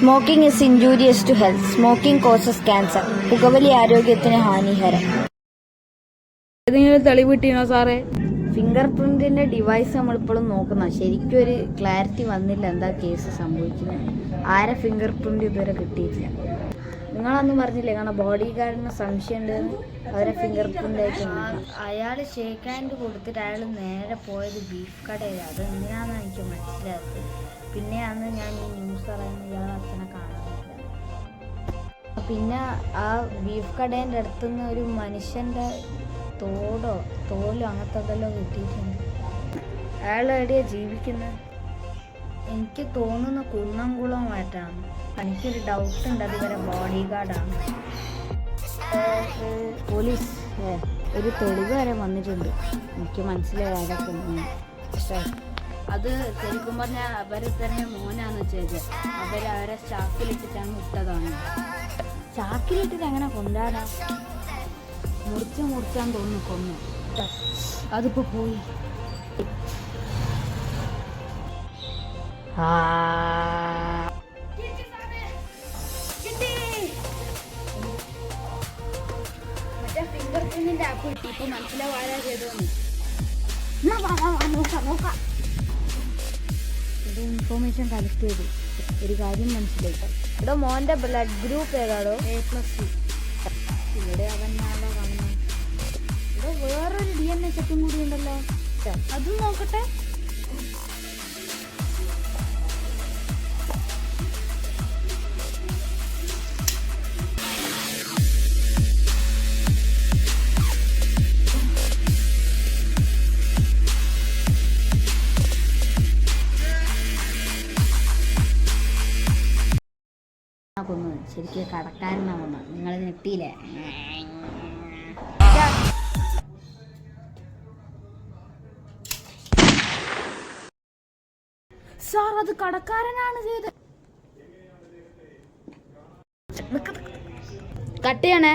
Smoking is injurious to health. Smoking causes cancer. പുകവലി ആരോഗ്യത്തിന് ഹാനികരം. ഏതെങ്കിലും തെളിവ് കിട്ടിയോ സാറേ? ഫിംഗർ പ്രിന്റിന്റെ ഡിവൈസ് നമ്മളിപ്പോഴും നോക്കുന്ന, ശരിക്കും ഒരു ക്ലാരിറ്റി വന്നില്ല എന്താ കേസ് സംഭവിക്കുന്നത്. ആരെ ഫിംഗർ പ്രിന്റ് ഇതുവരെ കിട്ടിയിട്ടില്ല. നിങ്ങളൊന്നും പറഞ്ഞില്ലേ, കാരണം ബോഡി ഗാർഡിന് സംശയം ഉണ്ടെന്ന് അവരെ ഫിംഗർ പ്രിന്റ് ആയിട്ട് അയാൾ ഷേക്ക് ഹാൻഡ് കൊടുത്തിട്ട് അയാൾ നേരെ പോയത് ബീഫ് കടയിൽ. അത് എന്തിനാണെന്ന് എനിക്ക് മനസ്സിലായത്. പിന്നെയാണ് ഞാൻ ഈ ന്യൂസ് അറിയുന്നത് ഇയാൾ അച്ഛനെ കാണാനില്ല. പിന്നെ ആ ബീഫ് കടേൻ്റെ അടുത്തുനിന്ന് ഒരു മനുഷ്യൻ്റെ തോലോ അങ്ങനത്തെ എന്തെല്ലോ കിട്ടിയിട്ടുണ്ട്. അയാൾ എവിടെയാണ് ജീവിക്കുന്നത്? എനിക്ക് തോന്നുന്ന കുന്നംകുളമായിട്ടാണ്. എനിക്കൊരു ഡൗട്ട് ഉണ്ട്, അതുവരെ ബോഡി ഗാർഡാണ്. പോലീസ് ഒരു തെളിവ് വരെ വന്നിട്ടുണ്ട്. എനിക്ക് മനസ്സിലായി അതൊക്കെ. പക്ഷേ അത് ശരിക്കും പറഞ്ഞാൽ അവരെ തന്നെ മോനാന്ന് വെച്ചത്. അവരെ ചാക്കിലിട്ടിട്ടാണ് വിട്ടതാണ്. ചാക്കിലിട്ടിട്ട് എങ്ങനെ കൊണ്ടാടാ? മുറിച്ചാൻ തോന്നുന്നു കൊന്നു. അതിപ്പോ പോയി. മറ്റേ ഫിംഗർ പ്രിന്റിന്റെ ആപ്പ് കിട്ടി. ഇപ്പൊ മനസ്സിലാവും ആരാ ചെയ്തോന്ന്. നോക്കാം. ഇത് ഇൻഫോർമേഷൻ കളക്ട് ചെയ്തു. ഒരു കാര്യം മനസ്സിലായി. ഇവിടെ മോന്റെ ബ്ലഡ് ഗ്രൂപ്പ് ഏതാണോ? A+C. ഇവിടെ അവൻ നാളെ കാണുന്നു. ഇവിടെ വേറൊരു DNA ചെക്കും കൂടി ഉണ്ടല്ലോ. അതും നോക്കട്ടെ. കൊന്നത് ശരിക്കും കടക്കാരനാ കൊന്നത്. നിങ്ങൾ ഞെട്ടിയില്ലേ? സാർ, അത് കടക്കാരനാണ് ചെയ്തത്. കട്ട് ചെയ്യണേ.